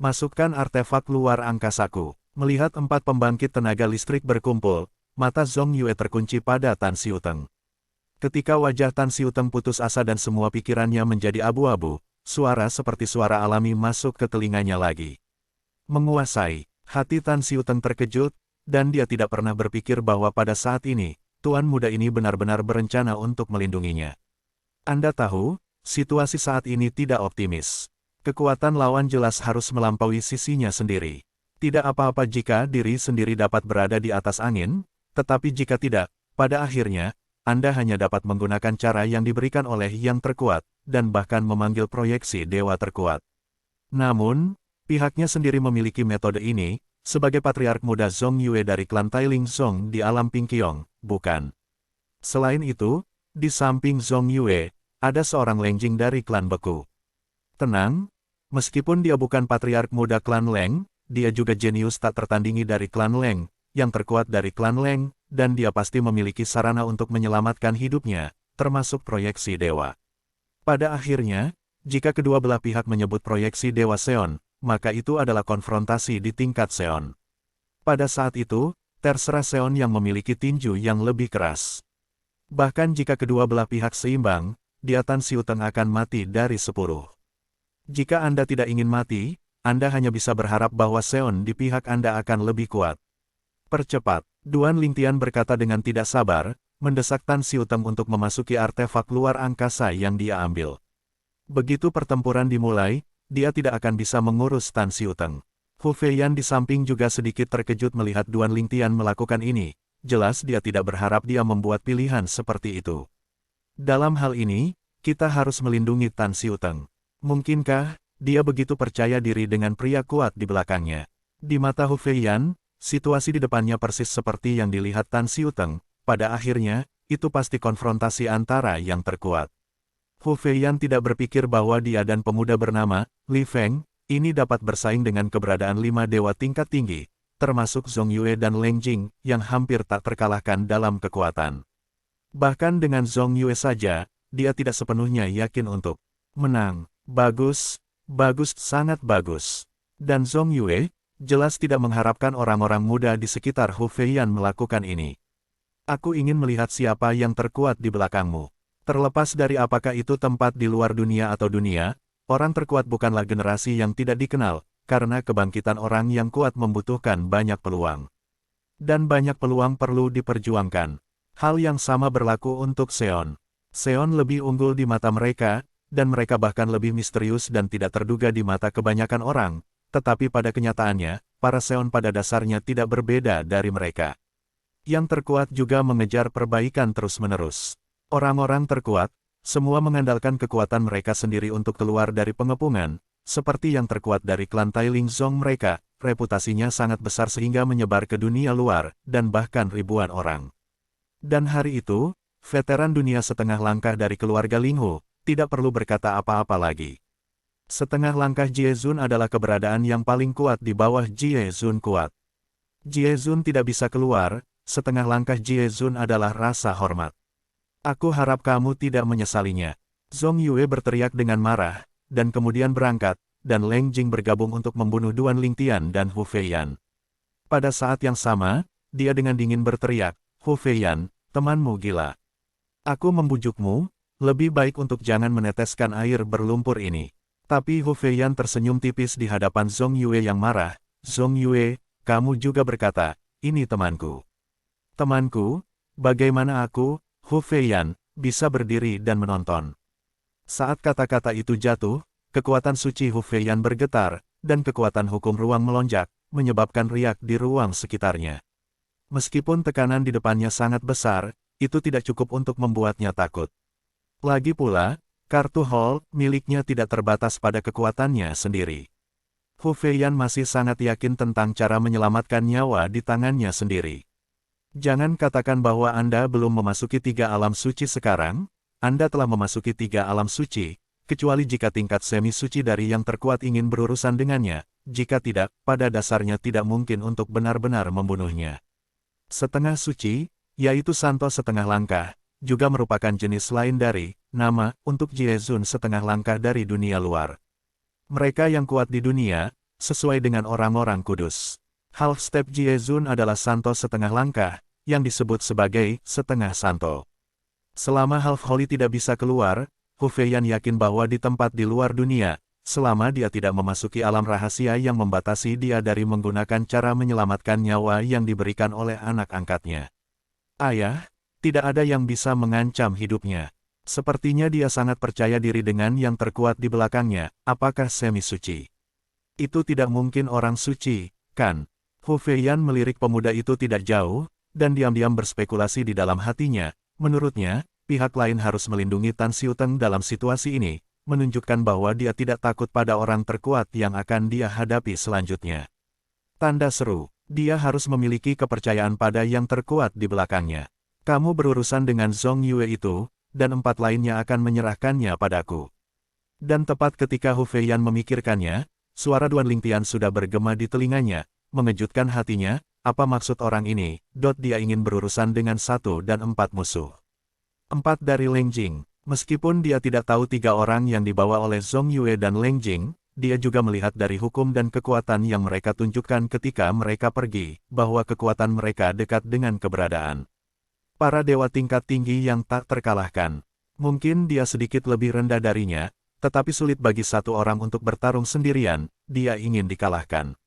Masukkan artefak luar angkasaku. Melihat 4 pembangkit tenaga listrik berkumpul, mata Zhong Yue terkunci pada Tan Xiuteng. Ketika wajah Tan Xiuteng putus asa dan semua pikirannya menjadi abu-abu, suara seperti suara alami masuk ke telinganya lagi. Menguasai, hati Tan Xiuteng terkejut, dan dia tidak pernah berpikir bahwa pada saat ini, tuan muda ini benar-benar berencana untuk melindunginya. Anda tahu, situasi saat ini tidak optimis. Kekuatan lawan jelas harus melampaui sisinya sendiri. Tidak apa-apa jika diri sendiri dapat berada di atas angin, tetapi jika tidak, pada akhirnya, Anda hanya dapat menggunakan cara yang diberikan oleh yang terkuat, dan bahkan memanggil proyeksi dewa terkuat. Namun, pihaknya sendiri memiliki metode ini, sebagai patriark muda Zhong Yue dari klan Tailing Zhong di alam Pingqiong, bukan. Selain itu, di samping Zhong Yue, ada seorang Leng Jing dari klan Beku. Tenang, meskipun dia bukan patriark muda klan Leng, dia juga jenius tak tertandingi dari klan Leng, yang terkuat dari klan Leng, dan dia pasti memiliki sarana untuk menyelamatkan hidupnya, termasuk proyeksi dewa. Pada akhirnya, jika kedua belah pihak menyebut proyeksi dewa Seon, maka itu adalah konfrontasi di tingkat Seon. Pada saat itu, terserah Seon yang memiliki tinju yang lebih keras. Bahkan jika kedua belah pihak seimbang, dia Tan Xiuteng akan mati dari 10. Jika Anda tidak ingin mati, Anda hanya bisa berharap bahwa Seon di pihak Anda akan lebih kuat. Percepat, Duan Lingtian berkata dengan tidak sabar, mendesak Tan Xiuteng untuk memasuki artefak luar angkasa yang dia ambil. Begitu pertempuran dimulai, dia tidak akan bisa mengurus Tan Xiuteng. Hu Feiyan di samping juga sedikit terkejut melihat Duan Lingtian melakukan ini. Jelas dia tidak berharap dia membuat pilihan seperti itu. Dalam hal ini, kita harus melindungi Tan Xiuteng. Mungkinkah dia begitu percaya diri dengan pria kuat di belakangnya? Di mata Hu Feiyan, situasi di depannya persis seperti yang dilihat Tan Xiuteng. Pada akhirnya, itu pasti konfrontasi antara yang terkuat. Hu Feiyan tidak berpikir bahwa dia dan pemuda bernama Li Feng ini dapat bersaing dengan keberadaan 5 dewa tingkat tinggi, termasuk Zhong Yue dan Leng Jing, yang hampir tak terkalahkan dalam kekuatan. Bahkan dengan Zhong Yue saja, dia tidak sepenuhnya yakin untuk menang. Bagus, bagus, sangat bagus. Dan Zhong Yue, jelas tidak mengharapkan orang-orang muda di sekitar Hu Feiyan melakukan ini. Aku ingin melihat siapa yang terkuat di belakangmu. Terlepas dari apakah itu tempat di luar dunia atau dunia, orang terkuat bukanlah generasi yang tidak dikenal, karena kebangkitan orang yang kuat membutuhkan banyak peluang. Dan banyak peluang perlu diperjuangkan. Hal yang sama berlaku untuk Seon. Seon lebih unggul di mata mereka, dan mereka bahkan lebih misterius dan tidak terduga di mata kebanyakan orang, tetapi pada kenyataannya, para Seon pada dasarnya tidak berbeda dari mereka. Yang terkuat juga mengejar perbaikan terus-menerus. Orang-orang terkuat, semua mengandalkan kekuatan mereka sendiri untuk keluar dari pengepungan, seperti yang terkuat dari klan Tailing Zong mereka, reputasinya sangat besar sehingga menyebar ke dunia luar, dan bahkan ribuan orang. Dan hari itu, veteran dunia setengah langkah dari keluarga Linghu, tidak perlu berkata apa-apa lagi. Setengah langkah Jie Zun adalah keberadaan yang paling kuat di bawah Jie Zun kuat. Jie Zun tidak bisa keluar, setengah langkah Jie Zun adalah rasa hormat. Aku harap kamu tidak menyesalinya. Zhong Yue berteriak dengan marah, dan kemudian berangkat, dan Leng Jing bergabung untuk membunuh Duan Lingtian dan Hu Feiyan. Pada saat yang sama, dia dengan dingin berteriak, Hu Feiyan, temanmu gila. Aku membujukmu, lebih baik untuk jangan meneteskan air berlumpur ini. Tapi Hu Feiyan tersenyum tipis di hadapan Zhong Yue yang marah. Zhong Yue, kamu juga berkata, ini temanku. Temanku, bagaimana aku, Hu Feiyan, bisa berdiri dan menonton. Saat kata-kata itu jatuh, kekuatan suci Hu Feiyan bergetar, dan kekuatan hukum ruang melonjak, menyebabkan riak di ruang sekitarnya. Meskipun tekanan di depannya sangat besar, itu tidak cukup untuk membuatnya takut. Lagi pula, kartu Hall miliknya tidak terbatas pada kekuatannya sendiri. Hu Feiyan masih sangat yakin tentang cara menyelamatkan nyawa di tangannya sendiri. Jangan katakan bahwa Anda belum memasuki 3 alam suci sekarang, Anda telah memasuki 3 alam suci, kecuali jika tingkat semi-suci dari yang terkuat ingin berurusan dengannya, jika tidak, pada dasarnya tidak mungkin untuk benar-benar membunuhnya. Setengah suci, yaitu Santo setengah langkah, juga merupakan jenis lain dari nama untuk Jie Zun setengah langkah dari dunia luar. Mereka yang kuat di dunia, sesuai dengan orang-orang kudus. Half Step Jie Zun adalah Santo setengah langkah, yang disebut sebagai setengah Santo. Selama Half Holy tidak bisa keluar, Hu Feiyan yakin bahwa di tempat di luar dunia, selama dia tidak memasuki alam rahasia yang membatasi dia dari menggunakan cara menyelamatkan nyawa yang diberikan oleh anak angkatnya. Ayah, tidak ada yang bisa mengancam hidupnya. Sepertinya dia sangat percaya diri dengan yang terkuat di belakangnya, apakah semi-suci? Itu tidak mungkin orang suci, kan? Hu Feiyan melirik pemuda itu tidak jauh, dan diam-diam berspekulasi di dalam hatinya. Menurutnya, pihak lain harus melindungi Tan Xiuteng dalam situasi ini, menunjukkan bahwa dia tidak takut pada orang terkuat yang akan dia hadapi selanjutnya. Tanda seru, dia harus memiliki kepercayaan pada yang terkuat di belakangnya. Kamu berurusan dengan Zhong Yue itu, dan 4 lainnya akan menyerahkannya padaku. Dan tepat ketika Hu Feiyan memikirkannya, suara Duan Lingtian sudah bergema di telinganya. Mengejutkan hatinya, apa maksud orang ini? Dia ingin berurusan dengan 1 dan 4 musuh. 4 dari Leng Jing. Meskipun dia tidak tahu 3 orang yang dibawa oleh Zhong Yue dan Leng Jing, dia juga melihat dari hukum dan kekuatan yang mereka tunjukkan ketika mereka pergi, bahwa kekuatan mereka dekat dengan keberadaan para dewa tingkat tinggi yang tak terkalahkan. Mungkin dia sedikit lebih rendah darinya, tetapi sulit bagi 1 orang untuk bertarung sendirian, dia ingin dikalahkan.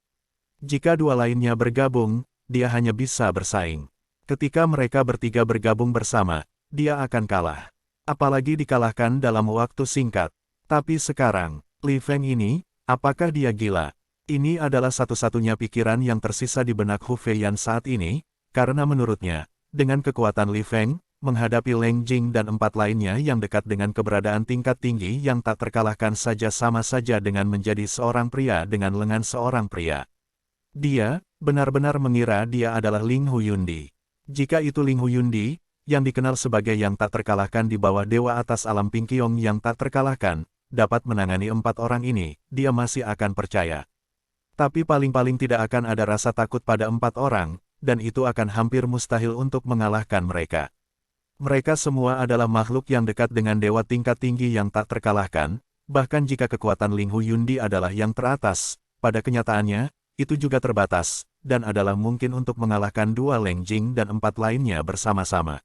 Jika 2 lainnya bergabung, dia hanya bisa bersaing. Ketika mereka bertiga bergabung bersama, dia akan kalah. Apalagi dikalahkan dalam waktu singkat. Tapi sekarang, Li Feng ini, apakah dia gila? Ini adalah satu-satunya pikiran yang tersisa di benak Hu Feiyan saat ini, karena menurutnya, dengan kekuatan Li Feng, menghadapi Leng Jing dan 4 lainnya yang dekat dengan keberadaan tingkat tinggi yang tak terkalahkan saja sama saja dengan menjadi seorang pria dengan lengan seorang pria. Dia, benar-benar mengira dia adalah Ling Huyundi. Jika itu Ling Huyundi, yang dikenal sebagai yang tak terkalahkan di bawah dewa atas alam Pingqiong yang tak terkalahkan, dapat menangani 4 orang ini, dia masih akan percaya. Tapi paling-paling tidak akan ada rasa takut pada 4 orang, dan itu akan hampir mustahil untuk mengalahkan mereka. Mereka semua adalah makhluk yang dekat dengan dewa tingkat tinggi yang tak terkalahkan, bahkan jika kekuatan Ling Hu Yundi adalah yang teratas, pada kenyataannya, itu juga terbatas, dan adalah mungkin untuk mengalahkan 2 Leng Jing dan 4 lainnya bersama-sama.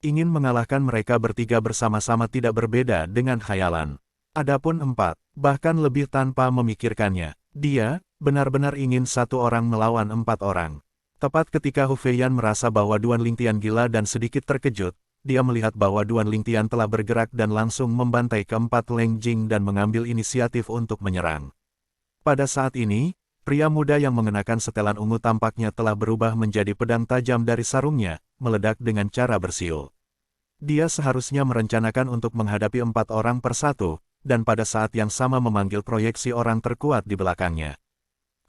Ingin mengalahkan mereka bertiga bersama-sama tidak berbeda dengan khayalan. Adapun 4, bahkan lebih tanpa memikirkannya, dia benar-benar ingin 1 orang melawan 4 orang. Tepat ketika Hu Feiyan merasa bahwa Duan Lingtian gila dan sedikit terkejut, dia melihat bahwa Duan Lingtian telah bergerak dan langsung membantai keempat Leng Jing dan mengambil inisiatif untuk menyerang. Pada saat ini, pria muda yang mengenakan setelan ungu tampaknya telah berubah menjadi pedang tajam dari sarungnya, meledak dengan cara bersiul. Dia seharusnya merencanakan untuk menghadapi 4 orang persatu, dan pada saat yang sama memanggil proyeksi orang terkuat di belakangnya.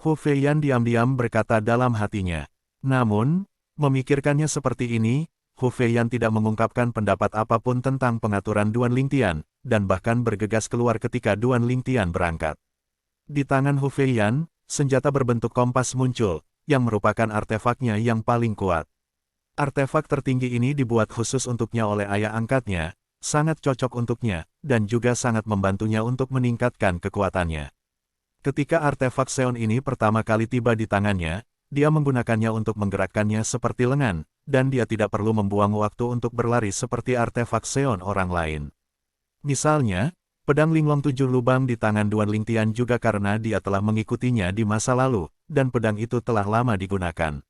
Hu Feiyan diam-diam berkata dalam hatinya. Namun, memikirkannya seperti ini, Hu Feiyan tidak mengungkapkan pendapat apapun tentang pengaturan Duan Lingtian, dan bahkan bergegas keluar ketika Duan Lingtian berangkat. Di tangan Hu Feiyan, senjata berbentuk kompas muncul, yang merupakan artefaknya yang paling kuat. Artefak tertinggi ini dibuat khusus untuknya oleh ayah angkatnya, sangat cocok untuknya, dan juga sangat membantunya untuk meningkatkan kekuatannya. Ketika artefak Seon ini pertama kali tiba di tangannya, dia menggunakannya untuk menggerakkannya seperti lengan, dan dia tidak perlu membuang waktu untuk berlari seperti artefak Seon orang lain. Misalnya, pedang Linglong 7 lubang di tangan Duan Lingtian juga karena dia telah mengikutinya di masa lalu, dan pedang itu telah lama digunakan.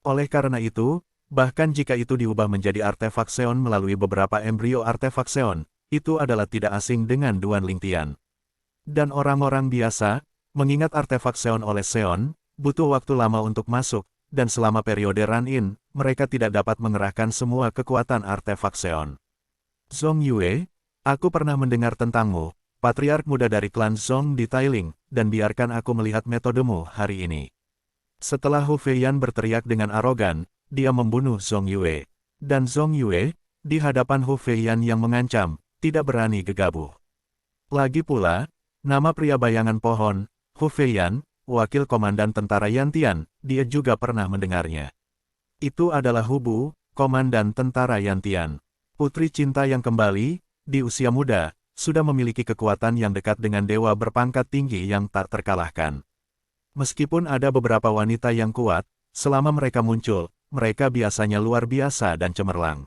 Oleh karena itu, bahkan jika itu diubah menjadi artefak Seon melalui beberapa embrio artefak Seon, itu adalah tidak asing dengan Duan Lingtian. Dan orang-orang biasa, mengingat artefak Seon oleh Seon, butuh waktu lama untuk masuk, dan selama periode run-in, mereka tidak dapat mengerahkan semua kekuatan artefak Seon. Zhong Yue, aku pernah mendengar tentangmu, patriark muda dari klan Zhong di Tailing, dan biarkan aku melihat metodemu hari ini. Setelah Hu Feiyan berteriak dengan arogan, dia membunuh Zhong Yue. Dan Zhong Yue, di hadapan Hu Feiyan yang mengancam, tidak berani gegabah. Lagi pula, nama pria bayangan pohon, Hu Feiyan, wakil komandan tentara Yantian, dia juga pernah mendengarnya. Itu adalah Hu Bu, komandan tentara Yantian. Putri cinta yang kembali, di usia muda, sudah memiliki kekuatan yang dekat dengan dewa berpangkat tinggi yang tak terkalahkan. Meskipun ada beberapa wanita yang kuat, selama mereka muncul, mereka biasanya luar biasa dan cemerlang.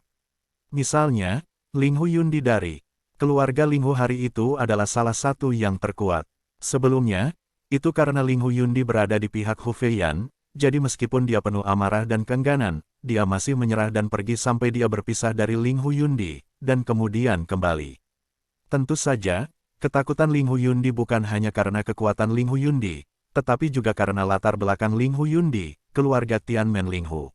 Misalnya, Ling Hu Yundi dari keluarga Ling Hu hari itu adalah salah satu yang terkuat. Sebelumnya, itu karena Ling Hu Yundi berada di pihak Hu Feiyan, jadi meskipun dia penuh amarah dan keengganan, dia masih menyerah dan pergi sampai dia berpisah dari Ling Hu Yundi, dan kemudian kembali. Tentu saja, ketakutan Ling Hu Yundi bukan hanya karena kekuatan Ling Hu Yundi, tetapi juga karena latar belakang Ling Hu Yundi, keluarga Tianmen Ling Hu.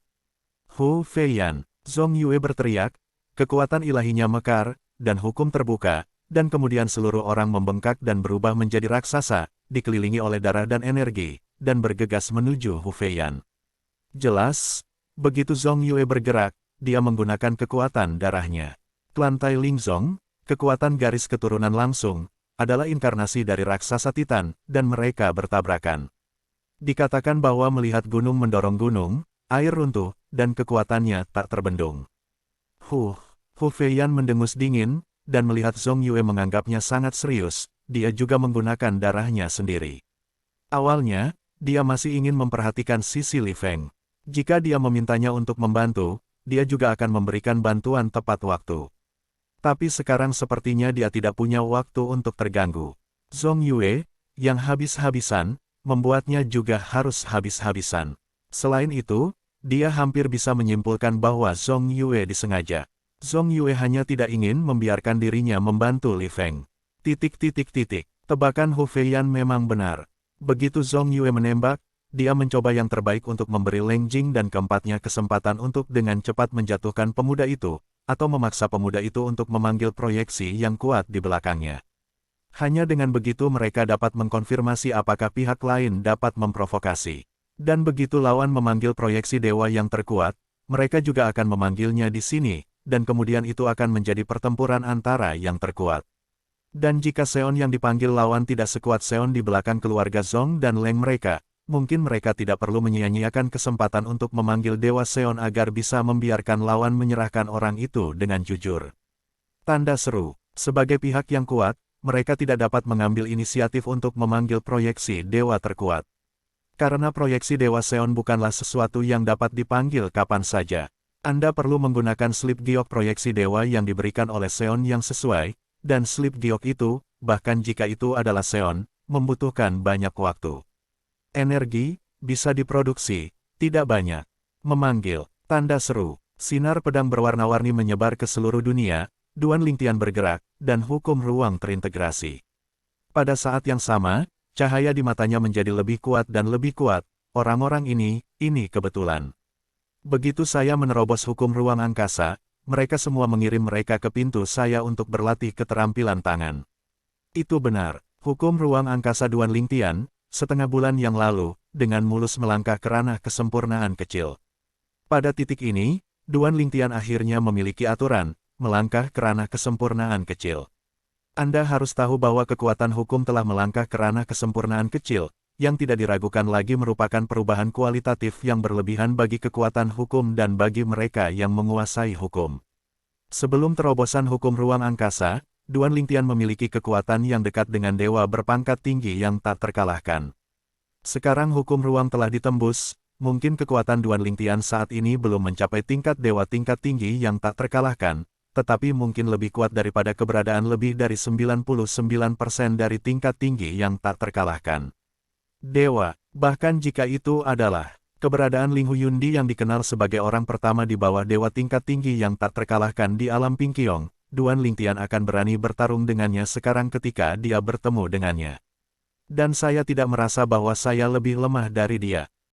Hu Feiyan, Zhong Yue berteriak, kekuatan ilahinya mekar, dan hukum terbuka, dan kemudian seluruh orang membengkak dan berubah menjadi raksasa, dikelilingi oleh darah dan energi, dan bergegas menuju Hu Feiyan. Jelas, begitu Zhong Yue bergerak, dia menggunakan kekuatan darahnya. Klan Tai Ling Zong, kekuatan garis keturunan langsung, adalah inkarnasi dari raksasa Titan, dan mereka bertabrakan. Dikatakan bahwa melihat gunung mendorong gunung, air runtuh, dan kekuatannya tak terbendung. Hu Feiyan mendengus dingin, dan melihat Zhong Yue menganggapnya sangat serius, dia juga menggunakan darahnya sendiri. Awalnya, dia masih ingin memperhatikan sisi Li Feng. Jika dia memintanya untuk membantu, dia juga akan memberikan bantuan tepat waktu. Tapi sekarang sepertinya dia tidak punya waktu untuk terganggu. Zhong Yue, yang habis-habisan, membuatnya juga harus habis-habisan. Selain itu, dia hampir bisa menyimpulkan bahwa Zhong Yue disengaja. Zhong Yue hanya tidak ingin membiarkan dirinya membantu Li Feng. Tebakan Hu Feiyan memang benar. Begitu Zhong Yue menembak, dia mencoba yang terbaik untuk memberi Leng Jing dan keempatnya kesempatan untuk dengan cepat menjatuhkan pemuda itu, atau memaksa pemuda itu untuk memanggil proyeksi yang kuat di belakangnya. Hanya dengan begitu mereka dapat mengkonfirmasi apakah pihak lain dapat memprovokasi. Dan begitu lawan memanggil proyeksi dewa yang terkuat, mereka juga akan memanggilnya di sini, dan kemudian itu akan menjadi pertempuran antara yang terkuat. Dan jika Seon yang dipanggil lawan tidak sekuat Seon di belakang keluarga Zong dan Leng mereka, mungkin mereka tidak perlu menyia-nyiakan kesempatan untuk memanggil Dewa Seon agar bisa membiarkan lawan menyerahkan orang itu dengan jujur. Tanda seru. Sebagai pihak yang kuat, mereka tidak dapat mengambil inisiatif untuk memanggil proyeksi Dewa terkuat. Karena proyeksi Dewa Seon bukanlah sesuatu yang dapat dipanggil kapan saja. Anda perlu menggunakan slip giok proyeksi Dewa yang diberikan oleh Seon yang sesuai, dan slip giok itu, bahkan jika itu adalah Seon, membutuhkan banyak waktu. Energi, bisa diproduksi, tidak banyak. Memanggil, tanda seru, sinar pedang berwarna-warni menyebar ke seluruh dunia, Duan Lingtian bergerak, dan hukum ruang terintegrasi. Pada saat yang sama, cahaya di matanya menjadi lebih kuat dan lebih kuat, orang-orang ini kebetulan. Begitu saya menerobos hukum ruang angkasa, mereka semua mengirim mereka ke pintu saya untuk berlatih keterampilan tangan. Itu benar, hukum ruang angkasa Duan Lingtian, setengah bulan yang lalu, dengan mulus melangkah ke ranah kesempurnaan kecil. Pada titik ini, Duan Lingtian akhirnya memiliki aturan, melangkah ke ranah kesempurnaan kecil. Anda harus tahu bahwa kekuatan hukum telah melangkah ke ranah kesempurnaan kecil, yang tidak diragukan lagi merupakan perubahan kualitatif yang berlebihan bagi kekuatan hukum dan bagi mereka yang menguasai hukum. Sebelum terobosan hukum ruang angkasa, Duan Lingtian memiliki kekuatan yang dekat dengan dewa berpangkat tinggi yang tak terkalahkan. Sekarang hukum ruang telah ditembus, mungkin kekuatan Duan Lingtian saat ini belum mencapai tingkat dewa tingkat tinggi yang tak terkalahkan, tetapi mungkin lebih kuat daripada keberadaan lebih dari 99% dari tingkat tinggi yang tak terkalahkan. Dewa, bahkan jika itu adalah keberadaan Ling Huyundi yang dikenal sebagai orang pertama di bawah dewa tingkat tinggi yang tak terkalahkan di alam Pingqiong, Duan Lingtian akan berani bertarung dengannya sekarang ketika dia bertemu dengannya. Dan saya tidak merasa bahwa saya lebih lemah dari dia.